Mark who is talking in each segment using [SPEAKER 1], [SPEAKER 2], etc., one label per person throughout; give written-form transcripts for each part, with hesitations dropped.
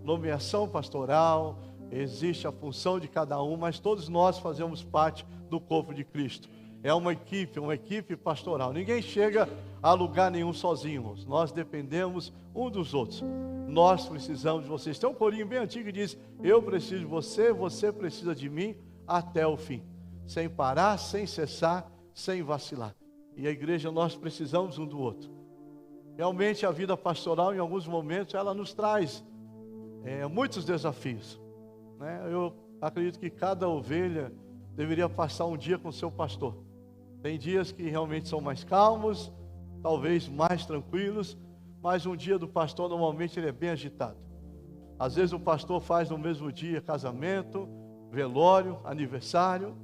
[SPEAKER 1] nomeação pastoral, existe a função de cada um, mas todos nós fazemos parte do corpo de Cristo. É uma equipe pastoral. Ninguém chega a lugar nenhum sozinho, irmãos. Nós dependemos um dos outros. Nós precisamos de vocês. Tem um corinho bem antigo que diz: eu preciso de você, você precisa de mim até o fim. Sem parar, sem cessar, sem vacilar. E a igreja, nós precisamos um do outro. Realmente a vida pastoral, em alguns momentos, ela nos traz muitos desafios, né? Eu acredito que cada ovelha deveria passar um dia com o seu pastor. Tem dias que realmente são mais calmos, talvez mais tranquilos, mas um dia do pastor normalmente ele é bem agitado. Às vezes o pastor faz no mesmo dia casamento, velório, aniversário,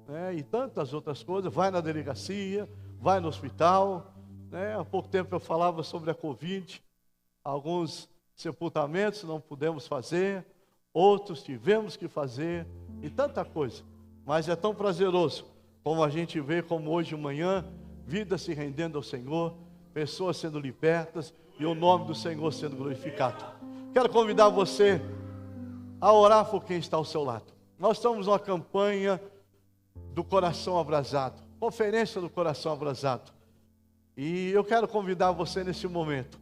[SPEAKER 1] né, e tantas outras coisas. Vai na delegacia, vai no hospital, né? Há pouco tempo eu falava sobre a Covid. Alguns sepultamentos não pudemos fazer, outros tivemos que fazer, e tanta coisa. Mas é tão prazeroso como a gente vê, como hoje de manhã, vidas se rendendo ao Senhor, pessoas sendo libertas e o nome do Senhor sendo glorificado. Quero convidar você a orar por quem está ao seu lado. Nós estamos numa campanha do coração abrasado, conferência do coração abrasado. E eu quero convidar você nesse momento.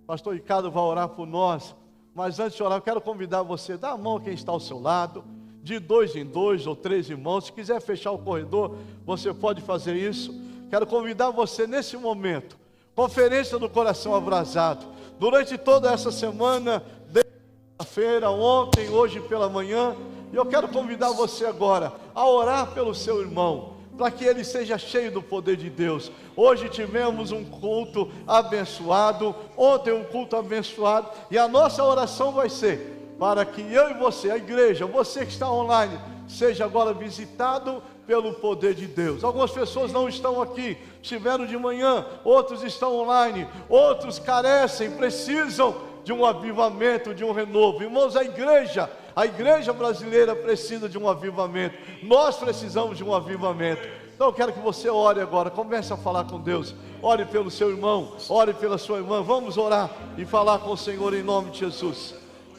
[SPEAKER 1] Pastor Ricardo vai orar por nós, mas antes de orar, eu quero convidar você, dá a mão a quem está ao seu lado, de 2 em 2 ou 3 irmãos. Se quiser fechar o corredor, você pode fazer isso. Quero convidar você nesse momento, conferência do coração abrasado. Durante toda essa semana, desde a ontem, hoje pela manhã, e eu quero convidar você agora a orar pelo seu irmão, para que ele seja cheio do poder de Deus. Hoje tivemos um culto abençoado, ontem um culto abençoado, e a nossa oração vai ser para que eu e você, a igreja, você que está online, seja agora visitado pelo poder de Deus. Algumas pessoas não estão aqui, estiveram de manhã, outros estão online, outros carecem, precisam de um avivamento, de um renovo. Irmãos, a igreja brasileira precisa de um avivamento. Nós precisamos de um avivamento. Então eu quero que você ore agora, comece a falar com Deus. Ore pelo seu irmão, ore pela sua irmã. Vamos orar e falar com o Senhor em nome de Jesus.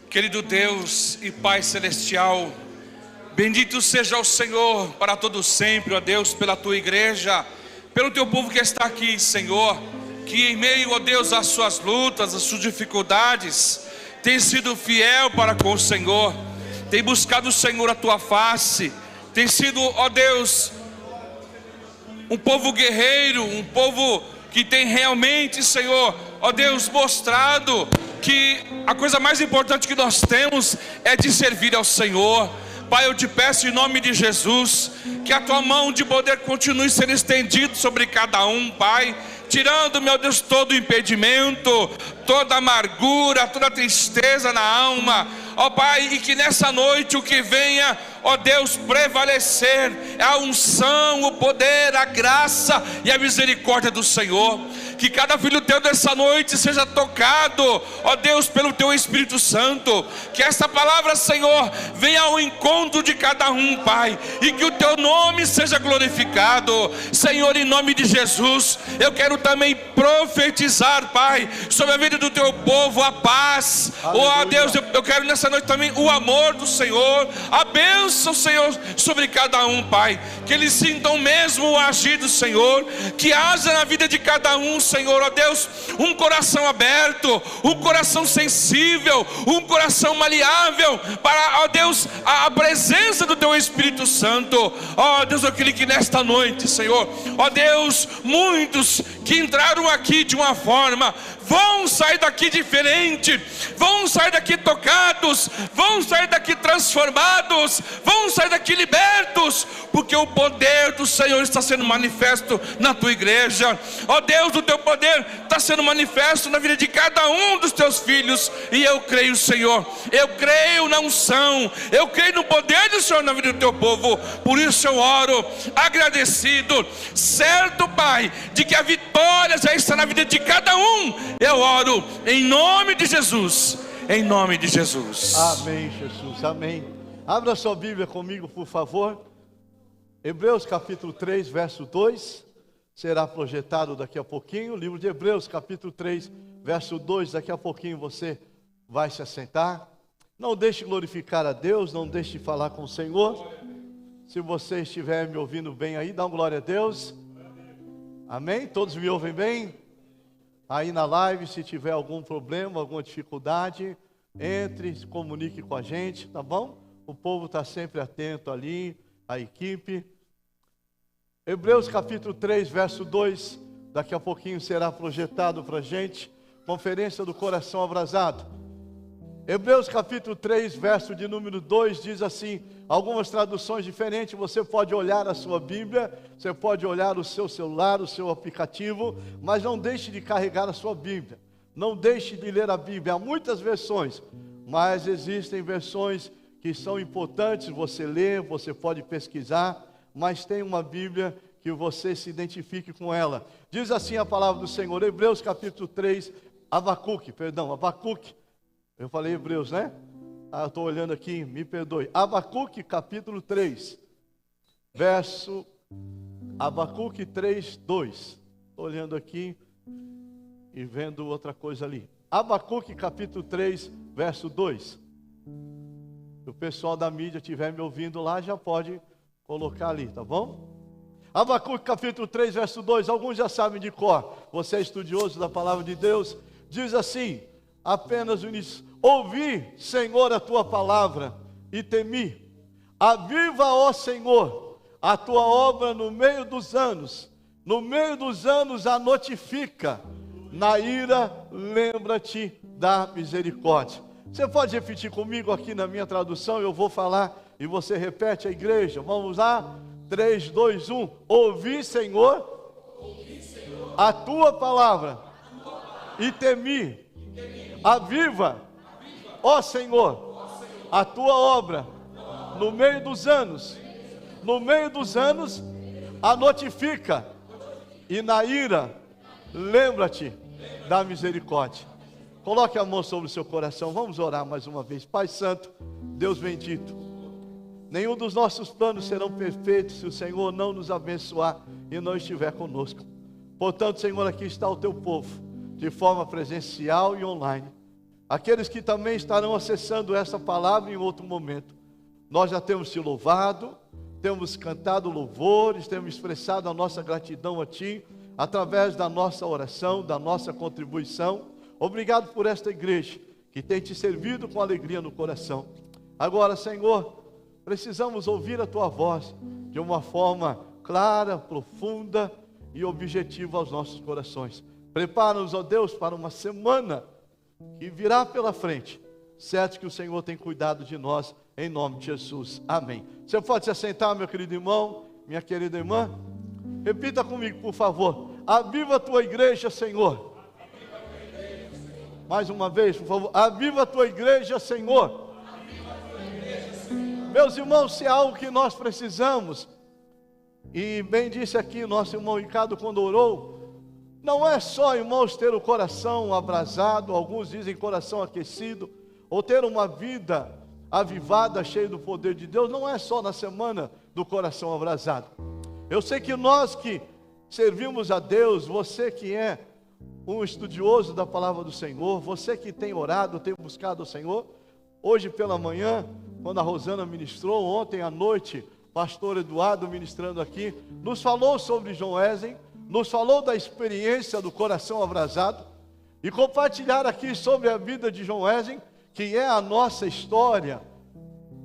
[SPEAKER 2] Querido Deus e Pai Celestial, bendito seja o Senhor para todo sempre, ó Deus, pela Tua igreja, pelo Teu povo que está aqui, Senhor, que em meio, ó Deus, às suas lutas, às suas dificuldades, tem sido fiel para com o Senhor, tem buscado, Senhor, a Tua face, tem sido, ó Deus, um povo guerreiro, um povo que tem realmente, Senhor, ó Deus, mostrado que a coisa mais importante que nós temos é de servir ao Senhor. Pai, eu te peço em nome de Jesus, que a Tua mão de poder continue sendo estendida sobre cada um, Pai, tirando, meu Deus, todo impedimento, toda amargura, toda tristeza na alma, ó Pai, e que nessa noite o que venha, ó Deus, prevalecer é a unção, o poder, a graça e a misericórdia do Senhor. Que cada filho teu dessa noite seja tocado, ó Deus, pelo Teu Espírito Santo. Que essa palavra, Senhor, venha ao encontro de cada um, Pai, e que o Teu nome seja glorificado. Senhor, em nome de Jesus, eu quero também profetizar, Pai, sobre a vida do Teu povo, a paz. Ó Deus, eu quero nessa noite também o amor do Senhor, a bênção, Senhor, sobre cada um, Pai. Que eles sintam mesmo o agir do Senhor, que haja na vida de cada um, Senhor, ó Deus, um coração aberto, um coração sensível, um coração maleável para, ó Deus, a presença do Teu Espírito Santo. Ó Deus, eu queria que nesta noite, Senhor, ó Deus, muitos que entraram aqui de uma forma, vão sair daqui diferente, vão sair daqui tocados, vão sair daqui transformados, vão sair daqui libertos, porque o poder do Senhor está sendo manifesto na Tua igreja. Ó Deus, o Teu poder está sendo manifesto na vida de cada um dos Teus filhos, e eu creio, Senhor, eu creio na unção, eu creio no poder do Senhor na vida do Teu povo. Por isso eu oro agradecido, certo, Pai, de que a vitória já está na vida de cada um. Eu oro em nome de Jesus, em nome de Jesus.
[SPEAKER 1] Amém, Jesus, amém. Abra sua Bíblia comigo, por favor. Hebreus capítulo 3, verso 2, será projetado daqui a pouquinho. Livro de Hebreus capítulo 3, verso 2, daqui a pouquinho você vai se assentar. Não deixe de glorificar a Deus, não deixe de falar com o Senhor. Se você estiver me ouvindo bem aí, dá uma glória a Deus. Amém? Todos me ouvem bem? Aí na live, se tiver algum problema, alguma dificuldade, entre, se comunique com a gente, tá bom? O povo está sempre atento ali, a equipe. Hebreus capítulo 3, verso 2, daqui a pouquinho será projetado para a gente, conferência do coração abrasado. Hebreus capítulo 3, verso de número 2, diz assim, algumas traduções diferentes, você pode olhar a sua Bíblia, você pode olhar o seu celular, o seu aplicativo, mas não deixe de carregar a sua Bíblia, não deixe de ler a Bíblia. Há muitas versões, mas existem versões que são importantes, você lê, você pode pesquisar, mas tem uma Bíblia que você se identifique com ela. Diz assim a palavra do Senhor, Hebreus capítulo 3, Abacuque. Eu falei Hebreus, né? Eu estou olhando aqui, me perdoe. Abacuque capítulo 3, verso Abacuque 3, 2. Estou olhando aqui e vendo outra coisa ali. Abacuque capítulo 3, verso 2. Se o pessoal da mídia estiver me ouvindo lá, já pode colocar ali, tá bom? Abacuque capítulo 3, verso 2. Alguns já sabem de cor. Você é estudioso da palavra de Deus. Diz assim, apenas ouvi, Senhor, a tua palavra e temi. Aviva, ó Senhor, a tua obra no meio dos anos. No meio dos anos a notifica. Na ira, lembra-te da misericórdia. Você pode repetir comigo aqui na minha tradução, eu vou falar e você repete a igreja. Vamos lá? 3, 2, 1. Ouvi, Senhor, a tua palavra e temi. Aviva, ó Senhor, a tua obra no meio dos anos. No meio dos anos a notifica. E na ira, lembra-te da misericórdia. Coloque a mão sobre o seu coração. Vamos orar mais uma vez. Pai Santo, Deus bendito, nenhum dos nossos planos serão perfeitos se o Senhor não nos abençoar e não estiver conosco. Portanto, Senhor, aqui está o teu povo, de forma presencial e online. Aqueles que também estarão acessando essa palavra em outro momento. Nós já temos te louvado, temos cantado louvores, temos expressado a nossa gratidão a Ti, através da nossa oração, da nossa contribuição. Obrigado por esta igreja, que tem te servido com alegria no coração. Agora, Senhor, precisamos ouvir a Tua voz, de uma forma clara, profunda e objetiva aos nossos corações. Prepara-nos, ó Deus, para uma semana que virá pela frente, certo que o Senhor tem cuidado de nós, em nome de Jesus, amém. Você pode se assentar, meu querido irmão, minha querida irmã? Repita comigo, por favor. Aviva a tua igreja, Senhor. Mais uma vez, por favor. Aviva a tua igreja, Senhor. Meus irmãos, se há algo que nós precisamos, e bem disse aqui nosso irmão Ricardo quando orou, não é só, irmãos, ter o coração abrasado, alguns dizem coração aquecido, ou ter uma vida avivada, cheia do poder de Deus, não é só na semana do coração abrasado. Eu sei que nós que servimos a Deus, você que é um estudioso da palavra do Senhor, você que tem orado, tem buscado o Senhor, hoje pela manhã, quando a Rosana ministrou, ontem à noite, pastor Eduardo ministrando aqui, nos falou sobre John Wesley, nos falou da experiência do coração abrasado, e compartilhar aqui sobre a vida de John Wesley, que é a nossa história,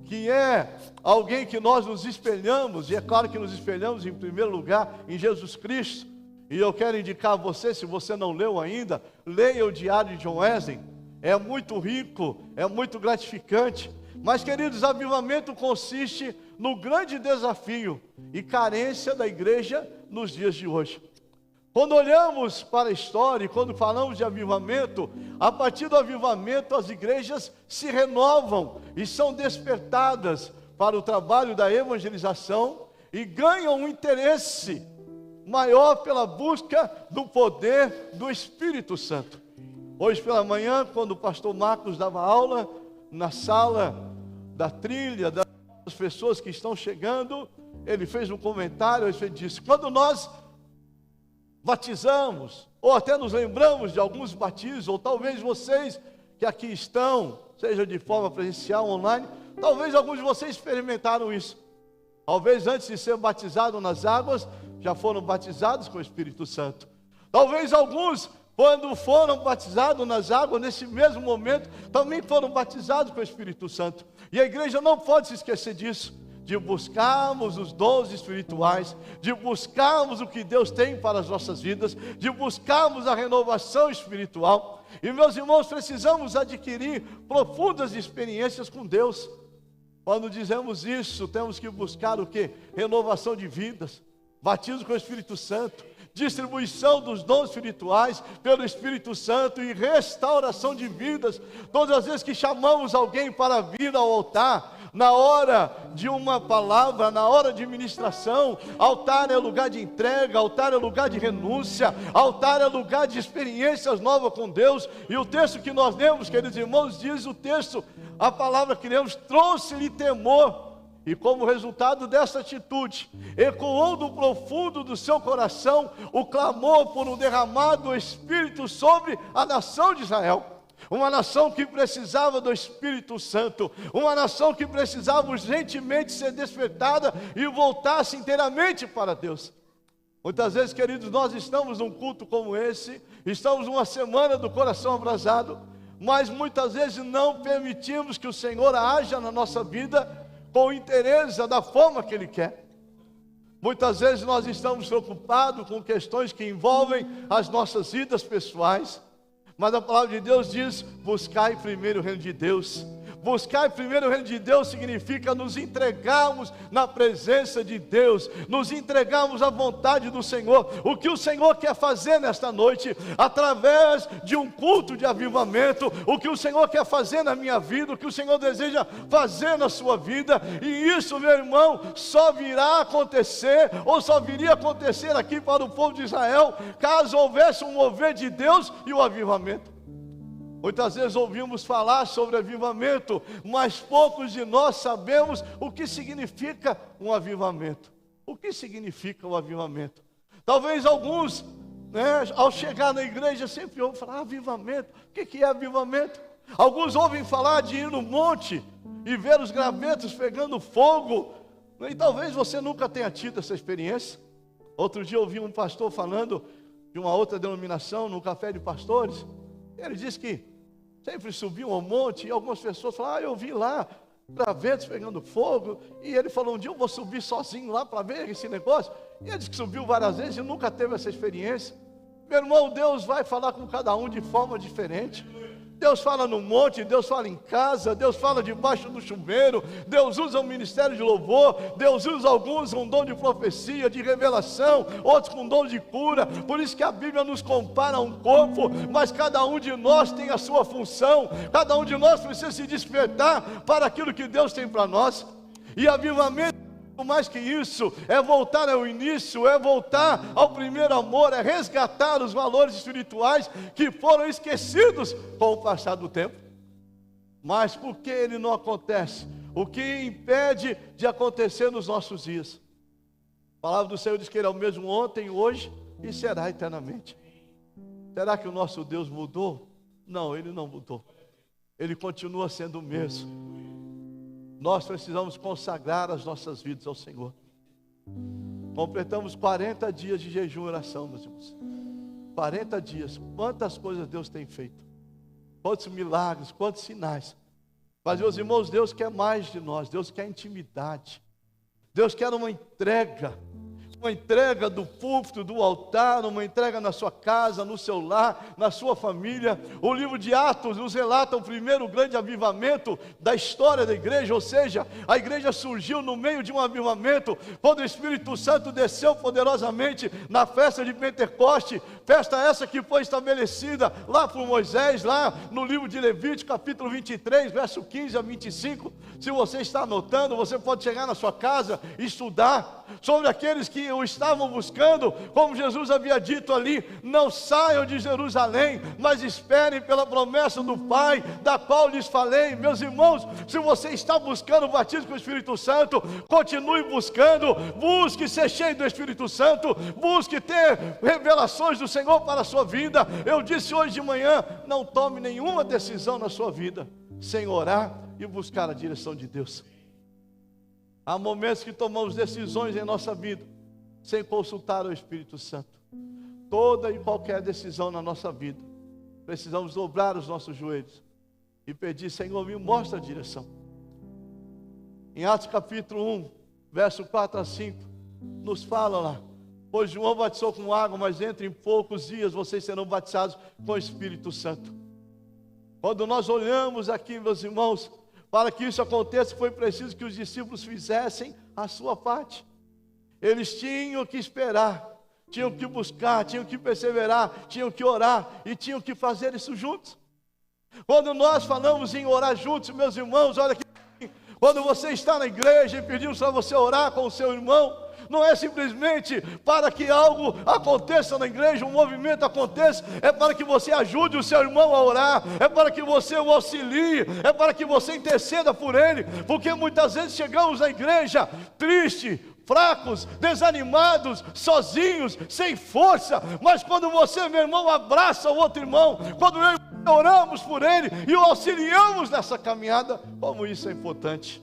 [SPEAKER 1] que é alguém que nós nos espelhamos, e é claro que nos espelhamos em primeiro lugar em Jesus Cristo. E eu quero indicar a você, se você não leu ainda, leia o Diário de John Wesley. É muito rico, é muito gratificante. Mas, queridos, avivamento consiste no grande desafio e carência da igreja nos dias de hoje. Quando olhamos para a história e quando falamos de avivamento, a partir do avivamento as igrejas se renovam e são despertadas para o trabalho da evangelização e ganham um interesse maior pela busca do poder do Espírito Santo. Hoje pela manhã, quando o pastor Marcos dava aula na sala da trilha, das pessoas que estão chegando, ele fez um comentário, ele disse, quando nós batizamos, ou até nos lembramos de alguns batismos, ou talvez vocês que aqui estão, seja de forma presencial, online. Talvez alguns de vocês experimentaram isso. Talvez antes de ser batizado nas águas, já foram batizados com o Espírito Santo. Talvez alguns, quando foram batizados nas águas, nesse mesmo momento, também foram batizados com o Espírito Santo. E a igreja não pode se esquecer disso, de buscarmos os dons espirituais, de buscarmos o que Deus tem para as nossas vidas, de buscarmos a renovação espiritual. E meus irmãos, precisamos adquirir profundas experiências com Deus. Quando dizemos isso, temos que buscar o quê? Renovação de vidas, batismo com o Espírito Santo, distribuição dos dons espirituais pelo Espírito Santo e restauração de vidas. Todas as vezes que chamamos alguém para vir ao altar, na hora de uma palavra, na hora de ministração, altar é lugar de entrega, altar é lugar de renúncia, altar é lugar de experiências novas com Deus. E o texto que nós lemos, queridos irmãos, diz o texto, a palavra que lemos, trouxe-lhe temor. E como resultado dessa atitude, ecoou do profundo do seu coração o clamor por um derramado Espírito sobre a nação de Israel. Uma nação que precisava do Espírito Santo, uma nação que precisava urgentemente ser despertada e voltar-se inteiramente para Deus. Muitas vezes, queridos, nós estamos num culto como esse, estamos numa semana do coração abrasado, mas muitas vezes não permitimos que o Senhor haja na nossa vida com interesse da forma que Ele quer. Muitas vezes nós estamos preocupados com questões que envolvem as nossas vidas pessoais, mas a palavra de Deus diz, buscai primeiro o reino de Deus. Buscar primeiro o reino de Deus significa nos entregarmos na presença de Deus, nos entregarmos à vontade do Senhor. O que o Senhor quer fazer nesta noite, através de um culto de avivamento, o que o Senhor quer fazer na minha vida, o que o Senhor deseja fazer na sua vida, e isso, meu irmão, só virá acontecer, ou só viria acontecer aqui para o povo de Israel, caso houvesse um mover de Deus e o avivamento. Muitas vezes ouvimos falar sobre avivamento, mas poucos de nós sabemos o que significa um avivamento. O que significa o avivamento? Talvez alguns, ao chegar na igreja, sempre ouvem falar, avivamento. O que é avivamento? Alguns ouvem falar de ir no monte e ver os gravetos pegando fogo. E talvez você nunca tenha tido essa experiência. Outro dia eu ouvi um pastor falando de uma outra denominação, num café de pastores. Ele disse que sempre subiam ao monte, e algumas pessoas falaram, eu vi lá, gravetos pegando fogo, e ele falou, um dia eu vou subir sozinho lá para ver esse negócio, e ele disse que subiu várias vezes e nunca teve essa experiência. Meu irmão, Deus vai falar com cada um de forma diferente. Deus fala no monte, Deus fala em casa, Deus fala debaixo do chuveiro, Deus usa o ministério de louvor, Deus usa alguns com dom de profecia, de revelação, outros com dom de cura. Por isso que a Bíblia nos compara a um corpo, mas cada um de nós tem a sua função, cada um de nós precisa se despertar para aquilo que Deus tem para nós. E avivamento, mais que isso, é voltar ao início, é voltar ao primeiro amor, é resgatar os valores espirituais que foram esquecidos com o passar do tempo. Mas por que ele não acontece? O que impede de acontecer nos nossos dias? A palavra do Senhor diz que Ele é o mesmo ontem, hoje e será eternamente. Será que o nosso Deus mudou? Não, Ele não mudou. Ele continua sendo o mesmo. Nós precisamos consagrar as nossas vidas ao Senhor. Completamos 40 dias de jejum e oração, meus irmãos. 40 dias. Quantas coisas Deus tem feito. Quantos milagres, quantos sinais. Mas, meus irmãos, Deus quer mais de nós. Deus quer intimidade. Deus quer uma entrega do púlpito, do altar, uma entrega na sua casa, no seu lar, na sua família. O livro de Atos nos relata o primeiro grande avivamento da história da igreja, ou seja, a igreja surgiu no meio de um avivamento, quando o Espírito Santo desceu poderosamente na festa de Pentecoste, festa essa que foi estabelecida lá por Moisés, lá no livro de Levítico, capítulo 23, verso 15 a 25. Se você está anotando, você pode chegar na sua casa e estudar sobre aqueles que o estavam buscando, como Jesus havia dito ali, não saiam de Jerusalém, mas esperem pela promessa do Pai, da qual lhes falei. Meus irmãos, se você está buscando o batismo com o Espírito Santo, continue buscando, busque ser cheio do Espírito Santo, busque ter revelações do Senhor para a sua vida. Eu disse hoje de manhã, não tome nenhuma decisão na sua vida sem orar e buscar a direção de Deus. Há momentos que tomamos decisões em nossa vida sem consultar o Espírito Santo. Toda e qualquer decisão na nossa vida, precisamos dobrar os nossos joelhos e pedir: Senhor, me mostra a direção. Em Atos capítulo 1, verso 4 a 5, nos fala lá: pois João batizou com água, mas dentro em poucos dias vocês serão batizados com o Espírito Santo. Quando nós olhamos aqui, meus irmãos, para que isso aconteça, foi preciso que os discípulos fizessem a sua parte. Eles tinham que esperar, tinham que buscar, tinham que perseverar, tinham que orar e tinham que fazer isso juntos. Quando nós falamos em orar juntos, meus irmãos, olha aqui, quando você está na igreja e pedimos para você orar com o seu irmão, não é simplesmente para que algo aconteça na igreja, um movimento aconteça, é para que você ajude o seu irmão a orar, é para que você o auxilie, é para que você interceda por ele, porque muitas vezes chegamos na igreja triste, fracos, desanimados, sozinhos, sem força, mas quando você, meu irmão, abraça o outro irmão, quando eu e oramos por ele e o auxiliamos nessa caminhada, como isso é importante.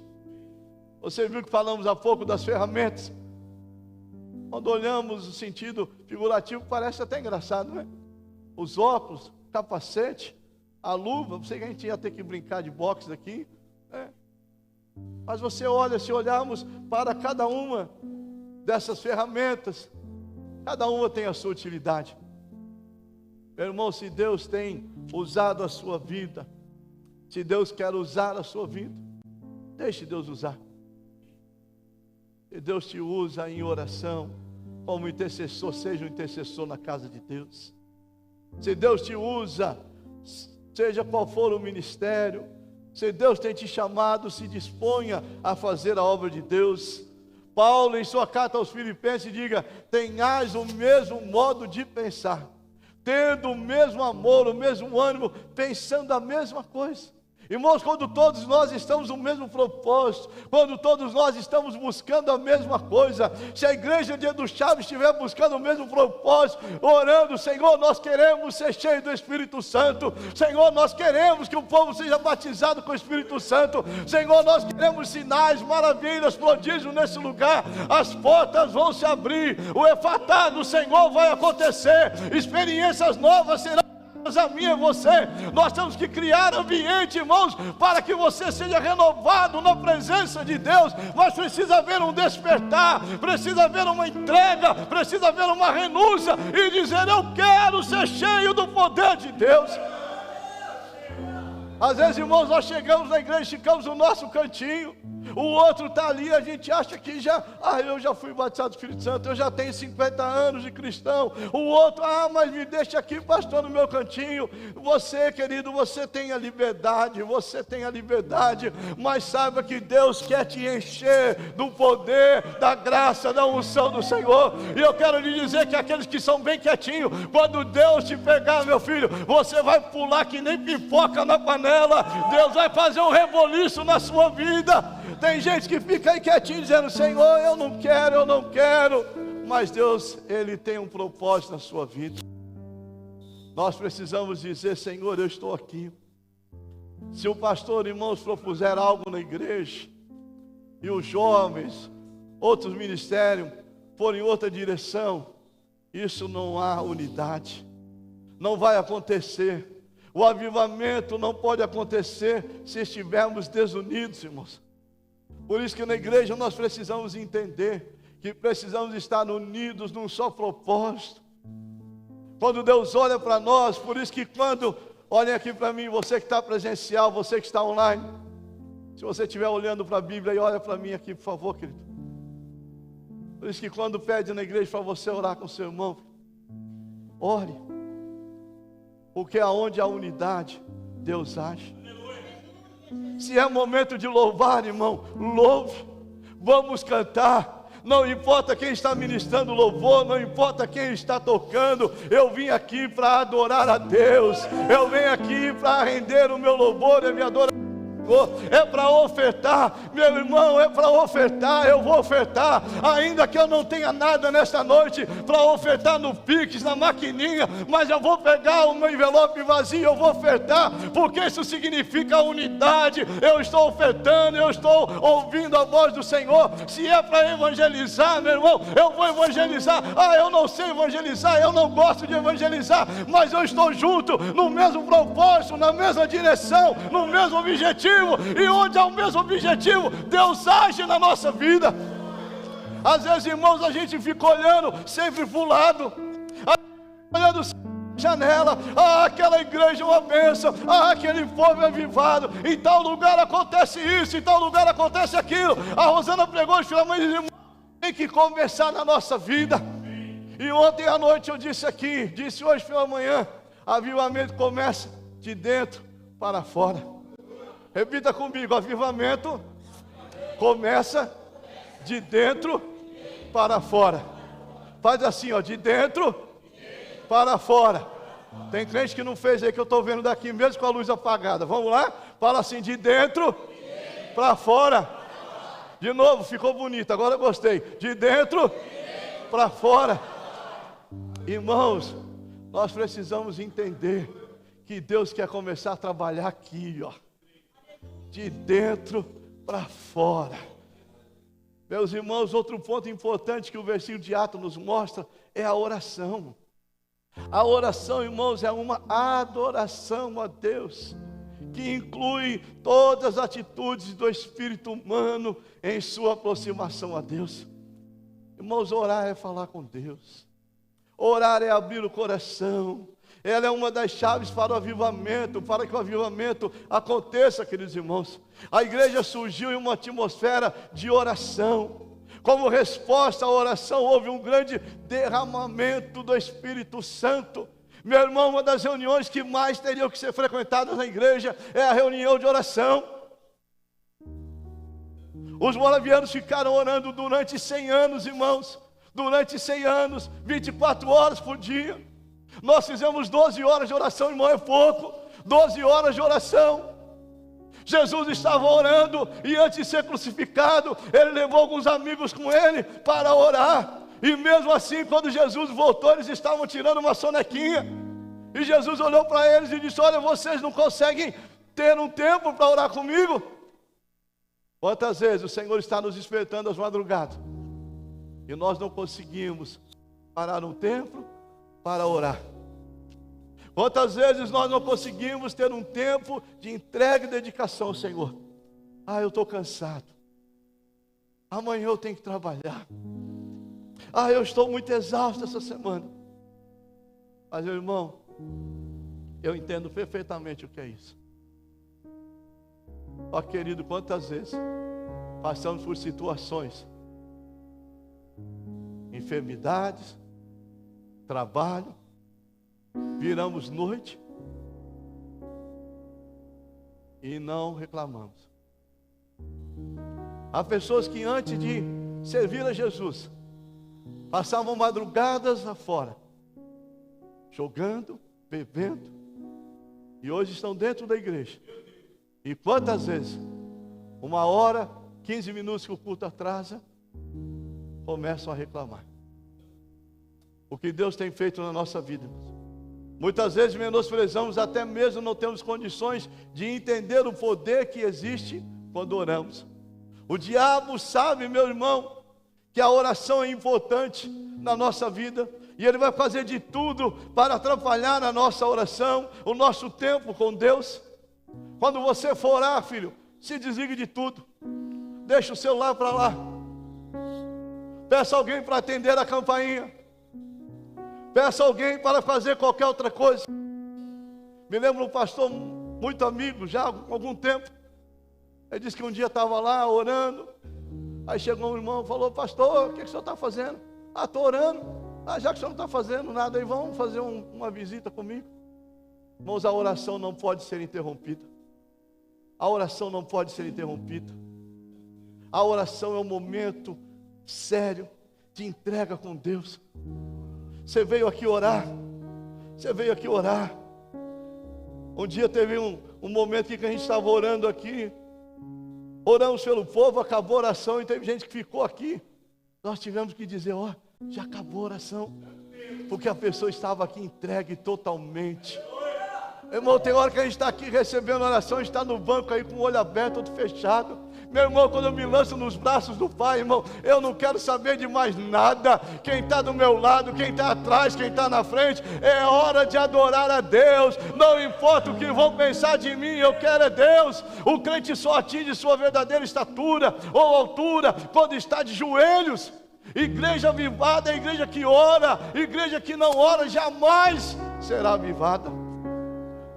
[SPEAKER 1] Você viu que falamos há pouco das ferramentas? Quando olhamos o sentido figurativo, parece até engraçado, né? Os óculos, o capacete, a luva. Não sei que a gente ia ter que brincar de boxe aqui, né? Mas você olha, se olharmos para cada uma dessas ferramentas, cada uma tem a sua utilidade. Meu irmão, se Deus tem usado a sua vida, se Deus quer usar a sua vida, deixe Deus usar. Se Deus te usa em oração, como intercessor, seja um intercessor na casa de Deus. Se Deus te usa, seja qual for o ministério, se Deus tem te chamado, se disponha a fazer a obra de Deus. Paulo, em sua carta aos Filipenses, diga: tenhais o mesmo modo de pensar, tendo o mesmo amor, o mesmo ânimo, pensando a mesma coisa. Irmãos, quando todos nós estamos no mesmo propósito, quando todos nós estamos buscando a mesma coisa, se a igreja Dia do Chaves estiver buscando o mesmo propósito, orando: Senhor, nós queremos ser cheios do Espírito Santo, Senhor, nós queremos que o povo seja batizado com o Espírito Santo, Senhor, nós queremos sinais, maravilhas, prodígios nesse lugar, as portas vão se abrir, o efatá do Senhor vai acontecer, experiências novas serão a mim e você. Nós temos que criar ambiente, irmãos, para que você seja renovado na presença de Deus. Mas precisa haver um despertar, precisa haver uma entrega, precisa haver uma renúncia e dizer: eu quero ser cheio do poder de Deus. Às vezes, irmãos, nós chegamos na igreja, ficamos no nosso cantinho, o outro está ali, a gente acha que eu já fui batizado do Espírito Santo, eu já tenho 50 anos de cristão. O outro: mas me deixa aqui, pastor, no meu cantinho. Você, querido, você tem a liberdade, mas saiba que Deus quer te encher do poder, da graça, da unção do Senhor. E eu quero lhe dizer que aqueles que são bem quietinhos, quando Deus te pegar, meu filho, você vai pular que nem pipoca na panela. Deus vai fazer um reboliço na sua vida. Tem gente que fica aí quietinho dizendo: Senhor, eu não quero. Mas Deus, Ele tem um propósito na sua vida. Nós precisamos dizer: Senhor, eu estou aqui. Se o pastor, irmãos, propuser algo na igreja, e os jovens, outros ministérios, forem em outra direção, isso não há unidade, não vai acontecer. O avivamento não pode acontecer se estivermos desunidos, irmãos. Por isso que na igreja nós precisamos entender que precisamos estar unidos num só propósito. Quando Deus olha para nós, por isso que olhem aqui para mim, você que está presencial, você que está online, se você estiver olhando para a Bíblia, e olha para mim aqui, por favor, querido. Por isso que quando pede na igreja para você orar com seu irmão, ore. Porque aonde há unidade, Deus age. Se é momento de louvar, irmão, louve. Vamos cantar. Não importa quem está ministrando louvor, não importa quem está tocando. Eu vim aqui para adorar a Deus. Eu venho aqui para render o meu louvor e a minha adoração. é para ofertar, meu irmão, é para ofertar. Eu vou ofertar, ainda que eu não tenha nada nesta noite para ofertar no Pix, na maquininha, mas eu vou pegar o meu envelope vazio, eu vou ofertar, porque isso significa unidade. Eu estou ofertando, eu estou ouvindo a voz do Senhor. Se é para evangelizar, meu irmão, eu vou evangelizar. Eu não sei evangelizar, eu não gosto de evangelizar, mas eu estou junto, no mesmo propósito, na mesma direção, no mesmo objetivo. E onde há o mesmo objetivo, Deus age na nossa vida. Às vezes, irmãos, a gente fica olhando sempre para o lado, olhando a janela. Aquela igreja é uma bênção, aquele povo é avivado, em tal lugar acontece isso, em tal lugar acontece aquilo. A Rosana pregou hoje pela manhã e disse: tem que começar na nossa vida. E ontem à noite eu disse aqui, disse hoje pela manhã: avivamento começa de dentro para fora. Repita comigo: avivamento começa de dentro para fora. Faz assim, ó, de dentro para fora. Tem crente que não fez aí, que eu estou vendo daqui mesmo com a luz apagada. Vamos lá? Fala assim: de dentro para fora. De novo, ficou bonito, agora eu gostei. De dentro para fora. Irmãos, nós precisamos entender que Deus quer começar a trabalhar aqui, ó, de dentro para fora. Meus irmãos, outro ponto importante que o versículo de Atos nos mostra é a oração. A oração, irmãos, é uma adoração a Deus, que inclui todas as atitudes do espírito humano em sua aproximação a Deus. Irmãos, orar é falar com Deus. Orar é abrir o coração. Ela é uma das chaves para o avivamento, para que o avivamento aconteça, queridos irmãos. A igreja surgiu em uma atmosfera de oração. Como resposta à oração, houve um grande derramamento do Espírito Santo. Meu irmão, uma das reuniões que mais teriam que ser frequentadas na igreja é a reunião de oração. Os moravianos ficaram orando durante 100 anos, irmãos. Durante 100 anos, 24 horas por dia. Nós fizemos 12 horas de oração, irmão, é pouco. 12 horas de oração. Jesus estava orando, e antes de ser crucificado, ele levou alguns amigos com ele para orar. E mesmo assim, quando Jesus voltou, eles estavam tirando uma sonequinha. E Jesus olhou para eles e disse: olha, vocês não conseguem ter um tempo para orar comigo? Quantas vezes o Senhor está nos despertando às madrugadas e nós não conseguimos parar um tempo para orar? Quantas vezes nós não conseguimos ter um tempo de entrega e dedicação ao Senhor? Eu estou cansado. Amanhã eu tenho que trabalhar. Eu estou muito exausto essa semana. Mas, meu irmão, eu entendo perfeitamente o que é isso. Querido, quantas vezes passamos por situações, enfermidades, trabalho, viramos noite e não reclamamos. Há pessoas que antes de servir a Jesus passavam madrugadas afora, jogando, bebendo, e hoje estão dentro da igreja. E quantas vezes, 1 hora, 15 minutos que o culto atrasa, começam a reclamar. O que Deus tem feito na nossa vida, irmãos. Muitas vezes menosprezamos, até mesmo não temos condições de entender o poder que existe quando oramos. O diabo sabe, meu irmão, que a oração é importante na nossa vida, e ele vai fazer de tudo para atrapalhar a nossa oração, o nosso tempo com Deus. Quando você for orar, filho, se desligue de tudo, deixa o celular para lá, peça alguém para atender a campainha, peça alguém para fazer qualquer outra coisa. Me lembro de um pastor muito amigo, já há algum tempo. Ele disse que um dia estava lá orando. Aí chegou um irmão e falou: pastor, o que o senhor está fazendo? Estou orando. Já que o senhor não está fazendo nada, aí vamos fazer uma visita comigo. Irmãos, a oração não pode ser interrompida. A oração não pode ser interrompida. A oração é um momento sério de entrega com Deus. Você veio aqui orar. Você veio aqui orar. Um dia teve um momento que a gente estava orando aqui. Oramos pelo povo, acabou a oração e teve gente que ficou aqui. Nós tivemos que dizer, ó, já acabou a oração. Porque a pessoa estava aqui entregue totalmente. Irmão, tem hora que a gente está aqui recebendo oração, a gente está no banco aí com o olho aberto, todo fechado. Meu irmão, quando eu me lanço nos braços do Pai, irmão, eu não quero saber de mais nada. Quem está do meu lado, quem está atrás, quem está na frente, é hora de adorar a Deus. Não importa o que vão pensar de mim, eu quero é Deus. O crente só atinge sua verdadeira estatura ou altura quando está de joelhos. Igreja avivada é igreja que ora, igreja que não ora jamais será avivada.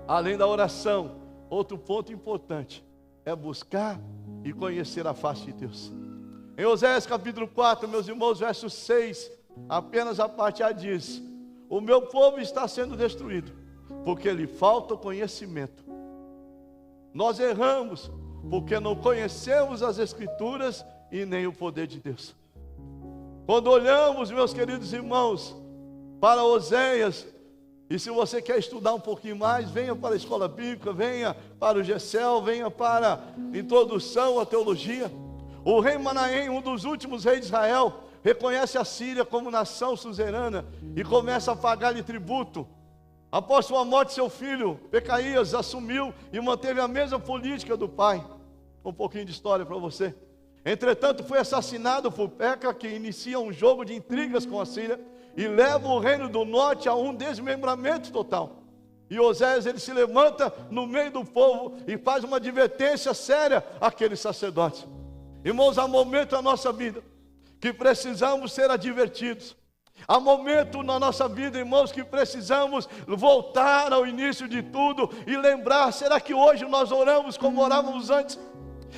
[SPEAKER 1] Além da oração, outro ponto importante é buscar e conhecer a face de Deus. Em Oséias capítulo 4, meus irmãos, verso 6, apenas a parte A diz: o meu povo está sendo destruído, porque lhe falta o conhecimento. Nós erramos, porque não conhecemos as Escrituras e nem o poder de Deus. Quando olhamos, meus queridos irmãos, para Oséias, e se você quer estudar um pouquinho mais, venha para a escola bíblica, venha para o GECEL, venha para a introdução à teologia. O rei Manaém, um dos últimos reis de Israel, reconhece a Síria como nação suzerana e começa a pagar-lhe tributo. Após sua morte, seu filho Pecaías assumiu e manteve a mesma política do pai. Um pouquinho de história para você. Entretanto, foi assassinado por Peca, que inicia um jogo de intrigas com a Síria e leva o reino do norte a um desmembramento total. E Oséias, ele se levanta no meio do povo e faz uma advertência séria àqueles sacerdotes. Irmãos, há momento na nossa vida que precisamos ser advertidos. Há momento na nossa vida, irmãos, que precisamos voltar ao início de tudo e lembrar: será que hoje nós oramos como orávamos antes?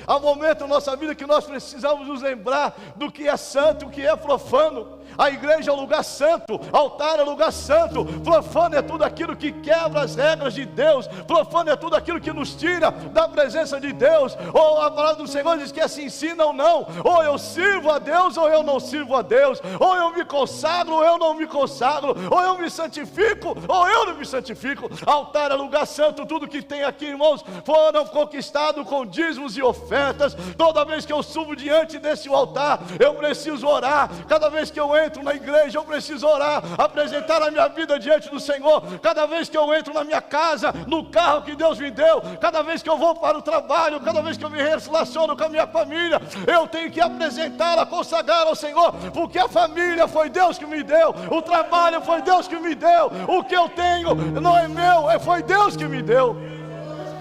[SPEAKER 1] Há momento na nossa vida que nós precisamos nos lembrar do que é santo e o que é profano. A igreja é um lugar santo, altar é um lugar santo. Profano é tudo aquilo que quebra as regras de Deus. Profano é tudo aquilo que nos tira da presença de Deus. Ou a palavra do Senhor diz que é sim, sim, não, não. Ou eu sirvo a Deus ou eu não sirvo a Deus. Ou eu me consagro ou eu não me consagro. Ou eu me santifico ou eu não me santifico. Altar é lugar santo. Tudo que tem aqui, irmãos, foram conquistados com dízimos e ofertas. Toda vez que eu subo diante desse altar, eu preciso orar. Cada vez que eu entro na igreja, eu preciso orar, apresentar a minha vida diante do Senhor. Cada vez que eu entro na minha casa, no carro que Deus me deu, cada vez que eu vou para o trabalho, cada vez que eu me relaciono com a minha família, eu tenho que apresentá-la, consagrar ao Senhor, porque a família foi Deus que me deu, o trabalho foi Deus que me deu, o que eu tenho não é meu, foi Deus que me deu.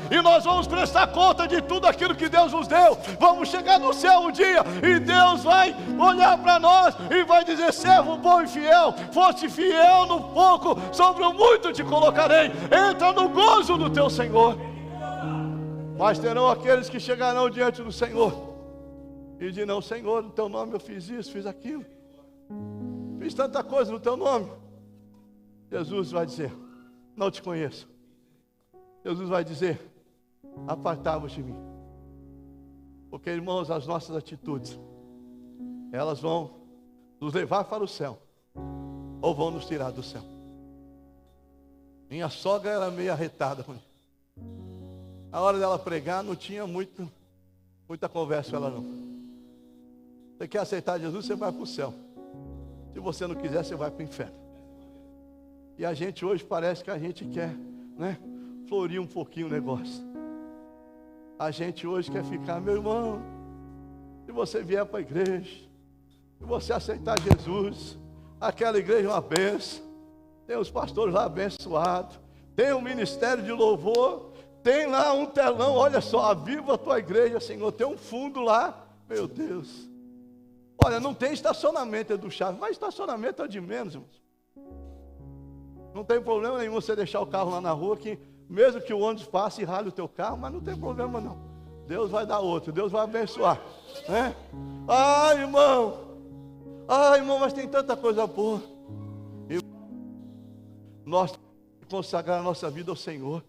[SPEAKER 1] E nós vamos prestar conta de tudo aquilo que Deus nos deu. Vamos chegar no céu um dia e Deus vai olhar para nós e vai dizer: servo bom e fiel, foste fiel no pouco, sobre o muito te colocarei. Entra no gozo do teu Senhor. Mas terão aqueles que chegarão diante do Senhor e dirão: Senhor, no teu nome eu fiz isso, fiz aquilo, fiz tanta coisa no teu nome. Jesus vai dizer: não te conheço. Jesus vai dizer: apartai-vos de mim. Porque, irmãos, as nossas atitudes, elas vão nos levar para o céu ou vão nos tirar do céu. Minha sogra era meio arretada. Na hora dela pregar, não tinha muita conversa com ela, não. Você quer aceitar Jesus, você vai para o céu. Se você não quiser, você vai para o inferno. E a gente hoje parece que a gente quer, né, florir um pouquinho o negócio. A gente hoje quer ficar: meu irmão, se você vier para a igreja, se você aceitar Jesus, aquela igreja é uma bênção, tem os pastores lá abençoados, tem um ministério de louvor, tem lá um telão, olha só, aviva a tua igreja, Senhor, tem um fundo lá, meu Deus. Olha, não tem estacionamento, é do chave, mas estacionamento é de menos, irmãos. Não tem problema nenhum você deixar o carro lá na rua, que mesmo que o ônibus passe e rale o teu carro, mas não tem problema não. Deus vai dar outro, Deus vai abençoar, né? Irmão, mas tem tanta coisa boa. E nós temos que consagrar a nossa vida ao Senhor.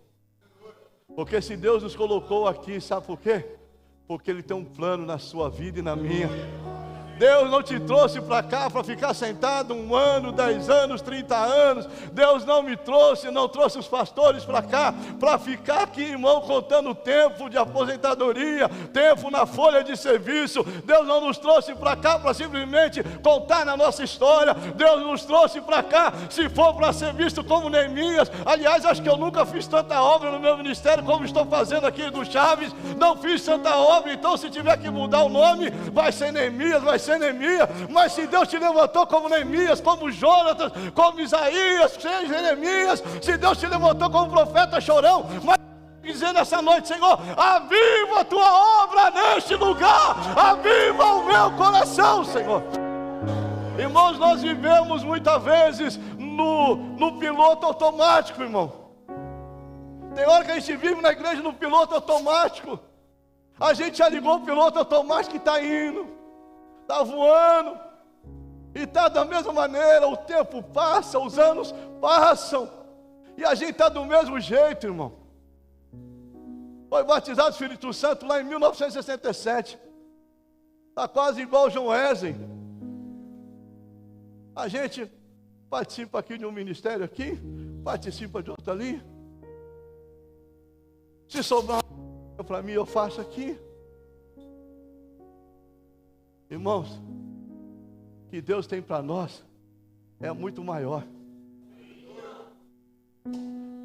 [SPEAKER 1] Porque se Deus nos colocou aqui, sabe por quê? Porque Ele tem um plano na sua vida e na minha. Deus não te trouxe para cá para ficar sentado 1 ano, 10 anos, 30 anos. Deus não me trouxe, não trouxe os pastores para cá para ficar aqui, irmão, contando tempo de aposentadoria, tempo na folha de serviço. Deus não nos trouxe para cá para simplesmente contar na nossa história. Deus nos trouxe para cá, se for para ser visto como Neemias. Aliás, acho que eu nunca fiz tanta obra no meu ministério como estou fazendo aqui do Chaves. Não fiz tanta obra, então se tiver que mudar o nome, vai ser Neemias, vai ser Neemias. Mas se Deus te levantou como Neemias, como Jonatas, como Isaías, seja Neemias, se Deus te levantou como profeta chorão, mas dizer nessa noite: Senhor, aviva a tua obra neste lugar, aviva o meu coração, Senhor. Irmãos, nós vivemos muitas vezes no piloto automático, irmão. Tem hora que a gente vive na igreja no piloto automático. A gente já ligou o piloto automático e está indo, está voando, e está da mesma maneira. O tempo passa, os anos passam, e a gente está do mesmo jeito, irmão. Foi batizado o Espírito Santo lá em 1967. Está quase igual o João Wesley. A gente participa aqui de um ministério aqui, participa de outro ali. Se sobrar para mim, eu faço aqui. Irmãos, o que Deus tem para nós é muito maior.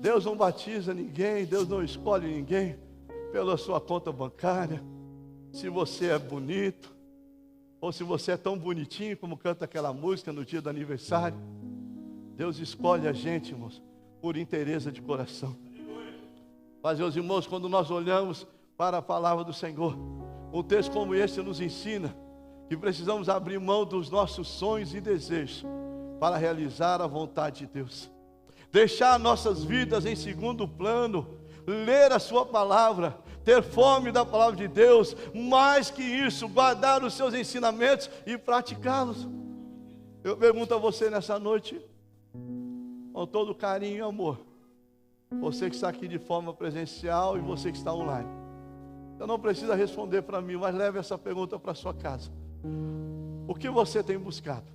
[SPEAKER 1] Deus não batiza ninguém, Deus não escolhe ninguém pela sua conta bancária, se você é bonito, ou se você é tão bonitinho como canta aquela música no dia do aniversário. Deus escolhe a gente, irmãos, por inteireza de coração. Mas, meus irmãos, quando nós olhamos para a palavra do Senhor, um texto como este nos ensina que precisamos abrir mão dos nossos sonhos e desejos para realizar a vontade de Deus. Deixar nossas vidas em segundo plano, ler a sua palavra, ter fome da palavra de Deus, mais que isso, guardar os seus ensinamentos e praticá-los. Eu pergunto a você nessa noite, com todo carinho e amor, você que está aqui de forma presencial e você que está online, você não precisa responder para mim, mas leve essa pergunta para sua casa. O que você tem buscado?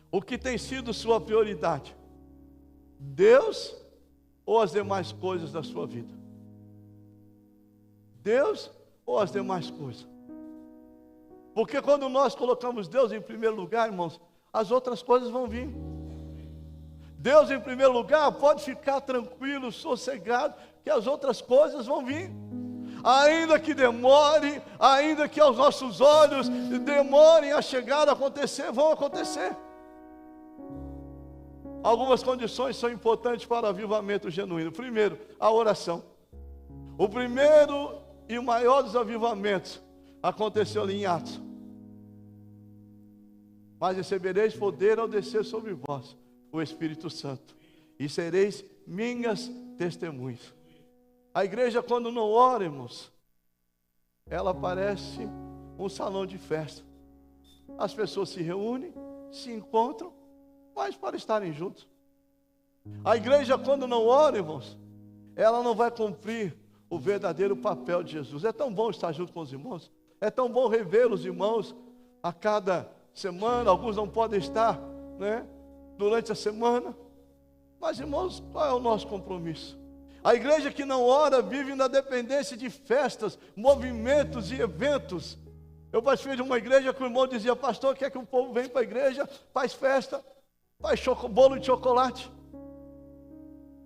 [SPEAKER 1] O que tem sido sua prioridade? Deus ou as demais coisas da sua vida? Deus ou as demais coisas? Porque quando nós colocamos Deus em primeiro lugar, irmãos, as outras coisas vão vir. Deus em primeiro lugar, pode ficar tranquilo, sossegado, que as outras coisas vão vir. Ainda que demore, ainda que aos nossos olhos demorem a chegar a acontecer, vão acontecer. Algumas condições são importantes para o avivamento genuíno. Primeiro, a oração. O primeiro e o maior dos avivamentos aconteceu ali em Atos. Mas recebereis poder ao descer sobre vós o Espírito Santo, e sereis minhas testemunhas. A igreja, quando não ora, irmãos, ela parece um salão de festa. As pessoas se reúnem, se encontram, mas para estarem juntos. A igreja, quando não ora, irmãos, ela não vai cumprir o verdadeiro papel de Jesus. É tão bom estar junto com os irmãos, é tão bom rever os irmãos a cada semana. Alguns não podem estar, durante a semana. Mas, irmãos, qual é o nosso compromisso? A igreja que não ora vive na dependência de festas, movimentos e eventos. Eu participei de uma igreja que o irmão dizia: pastor, quer que o povo venha para a igreja, faz festa, faz bolo de chocolate.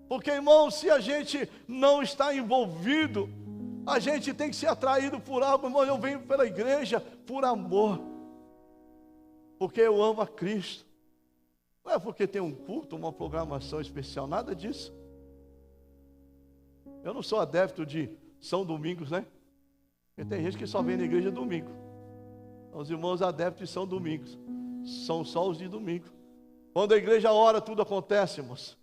[SPEAKER 1] Porque, irmão, se a gente não está envolvido, a gente tem que ser atraído por algo. Irmão, eu venho pela igreja por amor, porque eu amo a Cristo. Não é porque tem um culto, uma programação especial, nada disso. Eu não sou adepto de São Domingos, né? Porque tem gente que só vem na igreja domingo. Os irmãos adeptos de São Domingos são só os de domingo. Quando a igreja ora, tudo acontece, irmãos.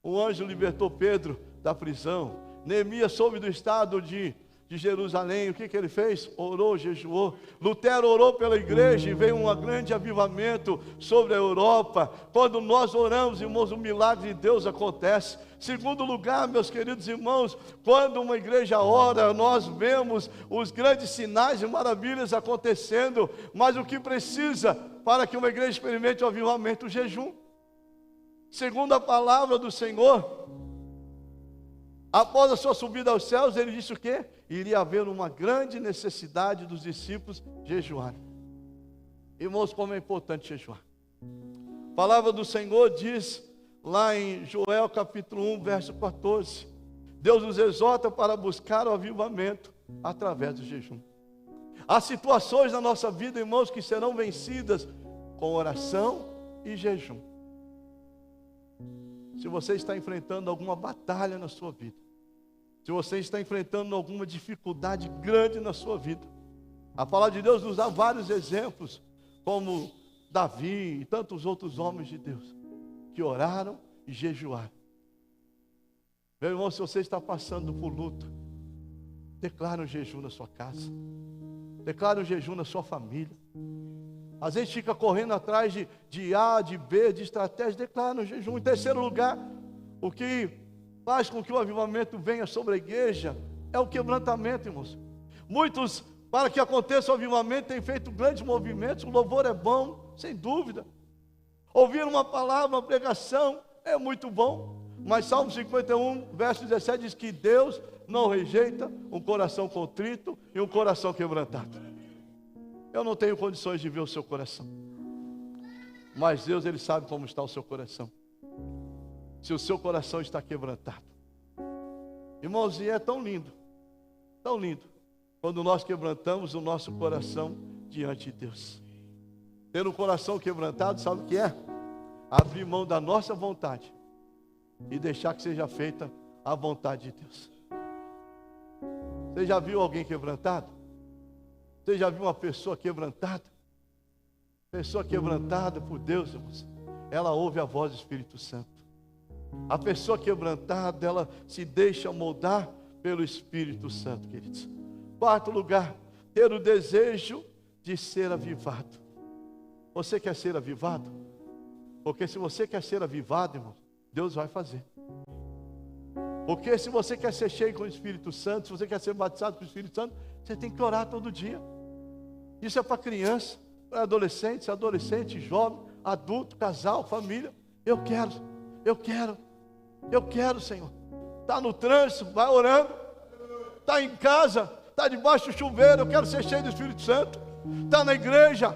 [SPEAKER 1] O anjo libertou Pedro da prisão. Neemias soube do estado de de Jerusalém, o que ele fez? Orou, jejuou. Lutero orou pela igreja e veio um grande avivamento sobre a Europa. Quando nós oramos, irmãos, o milagre de Deus acontece. Segundo lugar, meus queridos irmãos, quando uma igreja ora, nós vemos os grandes sinais e maravilhas acontecendo. Mas o que precisa para que uma igreja experimente o avivamento? O jejum. Segundo a palavra do Senhor, após a sua subida aos céus, ele disse o quê? Iria haver uma grande necessidade dos discípulos jejuarem. Irmãos, como é importante jejuar. A palavra do Senhor diz, lá em Joel capítulo 1, verso 14, Deus nos exorta para buscar o avivamento através do jejum. Há situações na nossa vida, irmãos, que serão vencidas com oração e jejum. Se você está enfrentando alguma batalha na sua vida, se você está enfrentando alguma dificuldade grande na sua vida, a palavra de Deus nos dá vários exemplos, como Davi e tantos outros homens de Deus, que oraram e jejuaram. Meu irmão, se você está passando por luta, declare um jejum na sua casa, declare um jejum na sua família. Às vezes fica correndo atrás de A, de B, de estratégia, declara um jejum. Em terceiro lugar, o que faz com que o avivamento venha sobre a igreja é o quebrantamento, irmãos. Muitos, para que aconteça o avivamento, têm feito grandes movimentos. O louvor é bom, sem dúvida. Ouvir uma palavra, uma pregação é muito bom. Mas Salmo 51, verso 17 diz que Deus não rejeita um coração contrito e um coração quebrantado. Eu não tenho condições de ver o seu coração, mas Deus, Ele sabe como está o seu coração. Se o seu coração está quebrantado, irmãos, e é tão lindo, quando nós quebrantamos o nosso coração diante de Deus. Ter um coração quebrantado, sabe o que é? Abrir mão da nossa vontade e deixar que seja feita a vontade de Deus. Você já viu alguém quebrantado? Você já viu uma pessoa quebrantada? Pessoa quebrantada por Deus, irmãos, ela ouve a voz do Espírito Santo. A pessoa quebrantada, ela se deixa moldar pelo Espírito Santo, queridos. Quarto lugar, ter o desejo de ser avivado. Você quer ser avivado? Porque se você quer ser avivado, irmão, Deus vai fazer. Porque se você quer ser cheio com o Espírito Santo, se você quer ser batizado com o Espírito Santo, você tem que orar todo dia. Isso é para criança, para adolescente, jovem, adulto, casal, família. Eu quero, Senhor. Está no trânsito, vai orando. Está em casa, está debaixo do chuveiro, eu quero ser cheio do Espírito Santo. Está na igreja.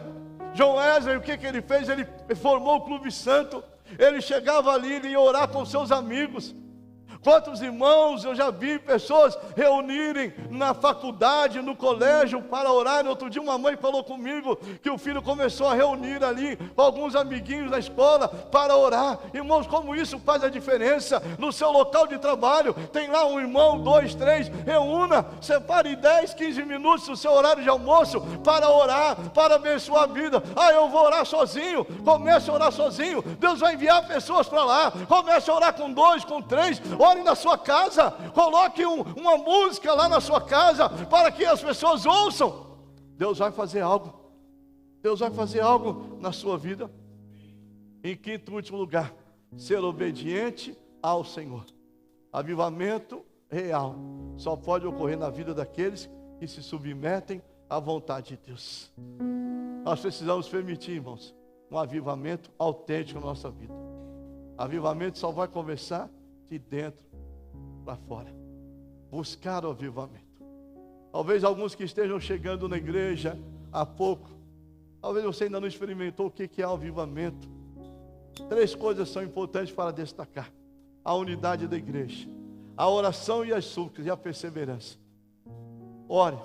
[SPEAKER 1] João Wesley, o que ele fez? Ele formou o Clube Santo. Ele chegava ali, ele ia orar com seus amigos. Quantos irmãos eu já vi pessoas reunirem na faculdade, no colégio para orar. No outro dia uma mãe falou comigo que o filho começou a reunir ali com alguns amiguinhos na escola para orar. Irmãos, como isso faz a diferença no seu local de trabalho. Tem lá um irmão, 2, 3, reúna, separe 10, 15 minutos do seu horário de almoço para orar, para abençoar a vida. Eu vou orar sozinho. Comece a orar sozinho, Deus vai enviar pessoas para lá. Comece a orar com 2, com 3. Ore na sua casa, coloque uma música lá na sua casa, para que as pessoas ouçam. Deus vai fazer algo. Deus vai fazer algo na sua vida. Em quinto e último lugar, ser obediente ao Senhor. Avivamento real só pode ocorrer na vida daqueles que se submetem à vontade de Deus. Nós precisamos permitir, irmãos, um avivamento autêntico na nossa vida. Avivamento só vai começar de dentro para fora. Buscar o avivamento. Talvez alguns que estejam chegando na igreja há pouco, talvez você ainda não experimentou o que é o avivamento. 3 coisas são importantes para destacar: a unidade da igreja, a oração e as súplicas e a perseverança. Ore.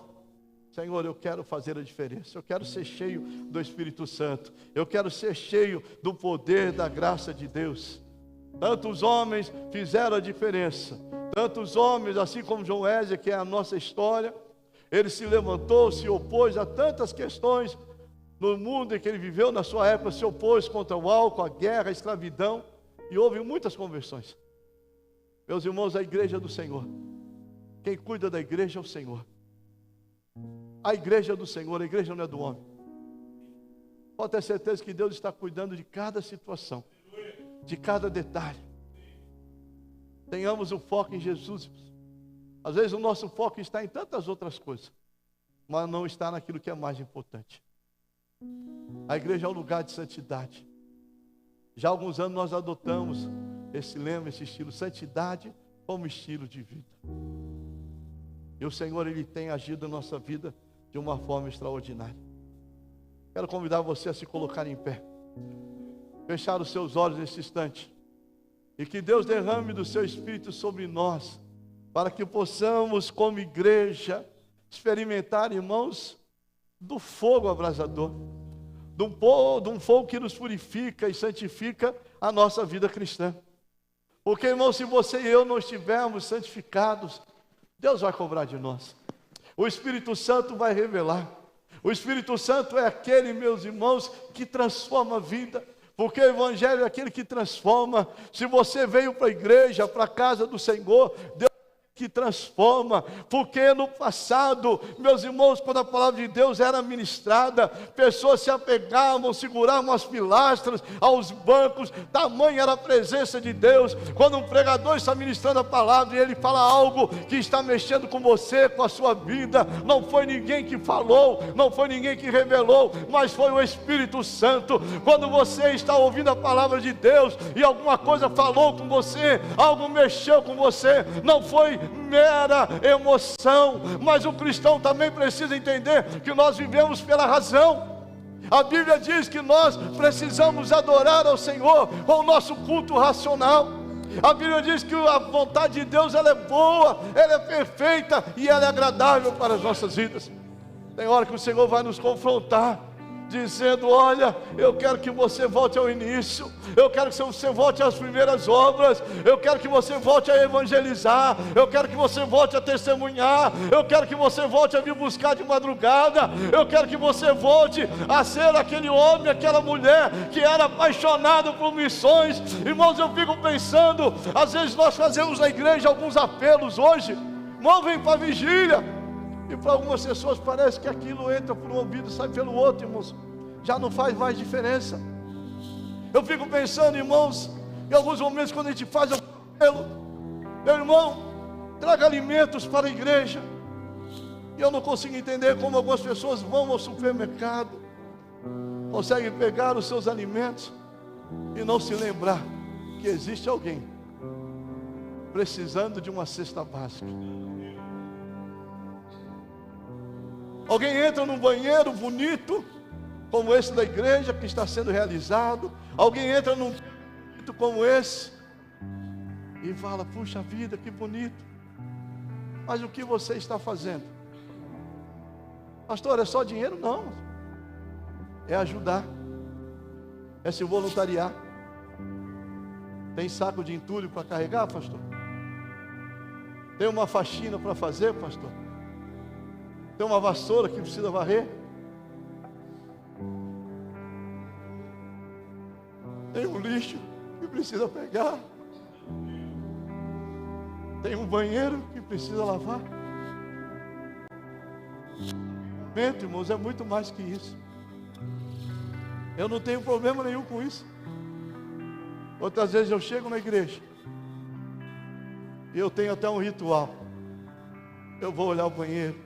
[SPEAKER 1] Senhor, eu quero fazer a diferença. Eu quero ser cheio do Espírito Santo. Eu quero ser cheio do poder da graça de Deus. Tantos homens fizeram a diferença. Tantos homens, assim como João Wesley, que é a nossa história, ele se levantou, se opôs a tantas questões no mundo em que ele viveu na sua época, se opôs contra o álcool, a guerra, a escravidão, e houve muitas conversões. Meus irmãos, a igreja do Senhor, quem cuida da igreja é o Senhor. A igreja é do Senhor, a igreja não é do homem. Pode ter certeza que Deus está cuidando de cada situação, de cada detalhe. Tenhamos o foco em Jesus. Às vezes o nosso foco está em tantas outras coisas, mas não está naquilo que é mais importante. A igreja é um lugar de santidade. Já há alguns anos nós adotamos esse lema, esse estilo, santidade como estilo de vida. E o Senhor, Ele tem agido na nossa vida de uma forma extraordinária. Quero convidar você a se colocar em pé, fechar os seus olhos nesse instante, e que Deus derrame do seu Espírito sobre nós, para que possamos, como igreja, experimentar, irmãos, do fogo abrasador, de um fogo que nos purifica e santifica a nossa vida cristã. Porque, irmão, se você e eu não estivermos santificados, Deus vai cobrar de nós. O Espírito Santo vai revelar. O Espírito Santo é aquele, meus irmãos, que transforma a vida. Porque o Evangelho é aquele que transforma. Se você veio para a igreja, para a casa do Senhor, Deus que transforma, porque no passado, meus irmãos, quando a palavra de Deus era ministrada, pessoas se apegavam, seguravam as pilastras, aos bancos, tamanha era a presença de Deus. Quando um pregador está ministrando a palavra e ele fala algo que está mexendo com você, com a sua vida, não foi ninguém que falou, não foi ninguém que revelou, mas foi o Espírito Santo. Quando você está ouvindo a palavra de Deus e alguma coisa falou com você, algo mexeu com você, não foi mera emoção, mas o cristão também precisa entender que nós vivemos pela razão. A Bíblia diz que nós precisamos adorar ao Senhor com o nosso culto racional. A Bíblia diz que a vontade de Deus, ela é boa, ela é perfeita e ela é agradável para as nossas vidas. Tem hora que o Senhor vai nos confrontar, dizendo: olha, eu quero que você volte ao início, eu quero que você volte às primeiras obras, eu quero que você volte a evangelizar, eu quero que você volte a testemunhar, eu quero que você volte a me buscar de madrugada, eu quero que você volte a ser aquele homem, aquela mulher que era apaixonado por missões. Irmãos, eu fico pensando, às vezes nós fazemos na igreja alguns apelos hoje, irmão, vem para a vigília, e para algumas pessoas parece que aquilo entra por um ouvido e sai pelo outro, irmãos. Já não faz mais diferença. Eu fico pensando, irmãos, em alguns momentos quando a gente faz o apelo, meu irmão, traga alimentos para a igreja. E eu não consigo entender como algumas pessoas vão ao supermercado, conseguem pegar os seus alimentos e não se lembrar que existe alguém precisando de uma cesta básica. Alguém entra num banheiro bonito, como esse da igreja que está sendo realizado. Alguém entra num bonito como esse e fala: puxa vida, que bonito. Mas o que você está fazendo? Pastor, é só dinheiro? Não. É ajudar. É se voluntariar. Tem saco de entulho para carregar, pastor? Tem uma faxina para fazer, pastor? Tem uma vassoura que precisa varrer? Tem um lixo que precisa pegar? Tem um banheiro que precisa lavar? Irmãos, é muito mais que isso. Eu não tenho problema nenhum com isso. Outras vezes eu chego na igreja e eu tenho até um ritual. Eu vou olhar o banheiro,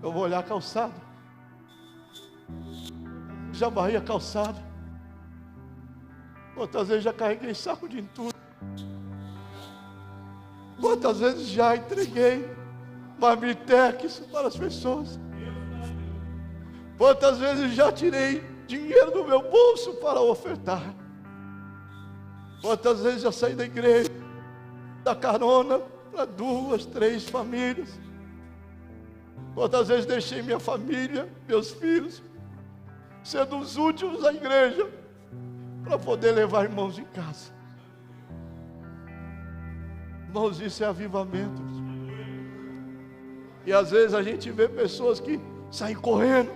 [SPEAKER 1] eu vou olhar a calçada, já varri a calçada. Quantas vezes já carreguei saco de entulho? Quantas vezes já entreguei marmitex para as pessoas? Quantas vezes já tirei dinheiro do meu bolso para ofertar? Quantas vezes já saí da igreja, da carona para 2, 3 famílias? Quantas vezes deixei minha família, meus filhos, sendo os últimos da igreja, para poder levar irmãos em casa? Irmãos, isso é avivamento. E às vezes a gente vê pessoas que saem correndo.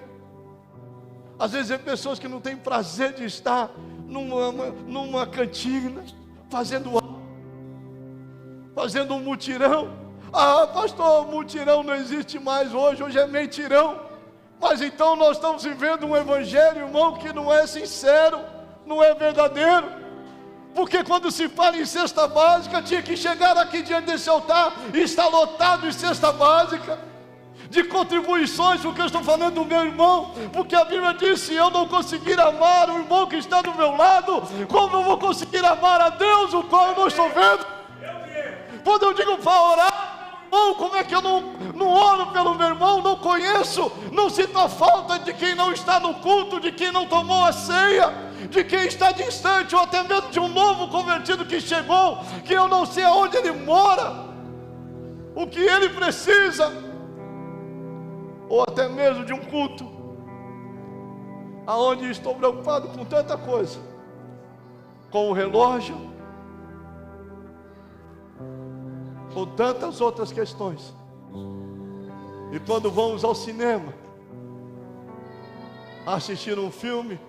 [SPEAKER 1] Às vezes vê pessoas que não têm prazer de estar numa cantina, fazendo um mutirão. Ah, pastor, mutirão não existe mais hoje é mentirão. Mas então nós estamos vivendo um evangelho, irmão, que não é sincero, não é verdadeiro. Porque quando se fala em cesta básica, tinha que chegar aqui diante desse altar e está lotado de cesta básica, de contribuições, porque eu estou falando do meu irmão, porque a Bíblia diz: se eu não conseguir amar o irmão que está do meu lado, como eu vou conseguir amar a Deus, o qual eu não estou vendo? Quando eu digo para orar, irmão, como é que eu não oro pelo meu irmão? Não conheço, não sinto a falta de quem não está no culto, de quem não tomou a ceia, de quem está distante, ou até mesmo de um novo convertido que chegou, que eu não sei aonde ele mora, o que ele precisa, ou até mesmo de um culto, aonde estou preocupado com tanta coisa, com o relógio, com tantas outras questões. E quando vamos ao cinema assistir um filme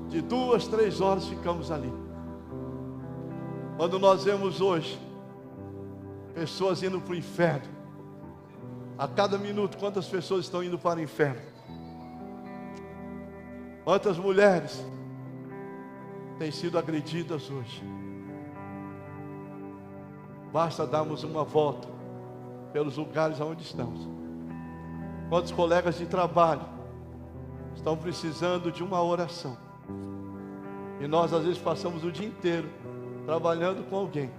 [SPEAKER 1] de 2, 3 horas, ficamos ali. Quando nós vemos hoje pessoas indo para o inferno, a cada minuto, quantas pessoas estão indo para o inferno? Quantas mulheres têm sido agredidas hoje? Basta darmos uma volta pelos lugares onde estamos. Quantos colegas de trabalho estão precisando de uma oração? E nós às vezes passamos o dia inteiro trabalhando com alguém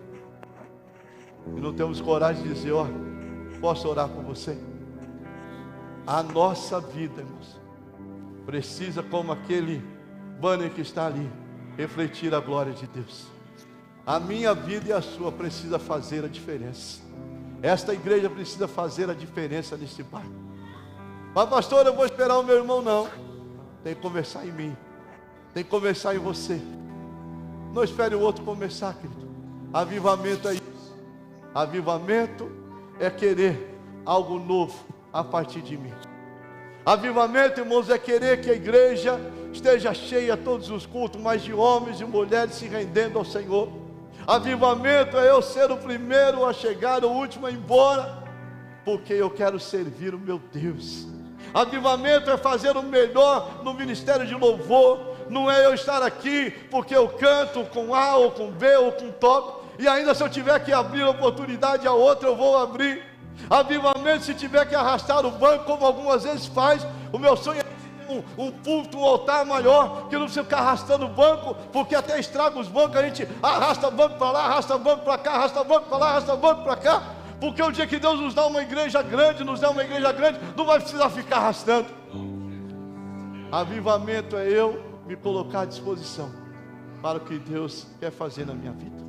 [SPEAKER 1] e não temos coragem de dizer: ó, posso orar com você? A nossa vida, irmãos, precisa, como aquele banner que está ali, refletir a glória de Deus. A minha vida e a sua precisa fazer a diferença. Esta igreja precisa fazer a diferença nesse bairro. Mas pastor, eu vou esperar o meu irmão? Não, tem que começar em mim, tem que começar em você. Não espere o outro começar, querido. Avivamento é isso. Avivamento é querer algo novo a partir de mim. Avivamento, irmãos, é querer que a igreja esteja cheia todos os cultos, mas de homens e mulheres se rendendo ao Senhor. Avivamento é eu ser o primeiro a chegar, o último a ir embora, porque eu quero servir o meu Deus. Avivamento é fazer o melhor no ministério de louvor. Não é eu estar aqui porque eu canto com A ou com B ou com top, e ainda se eu tiver que abrir a oportunidade a outra, eu vou abrir. Avivamento, se tiver que arrastar o banco, como algumas vezes faz, o meu sonho é um púlpito, um altar maior, que não precisa ficar arrastando o banco, porque até estraga os bancos. A gente arrasta o banco para lá, arrasta o banco para cá, arrasta o banco para lá, arrasta o banco para cá, porque o dia que Deus nos dá uma igreja grande, não vai precisar ficar arrastando. Avivamento é eu me colocar à disposição para o que Deus quer fazer na minha vida.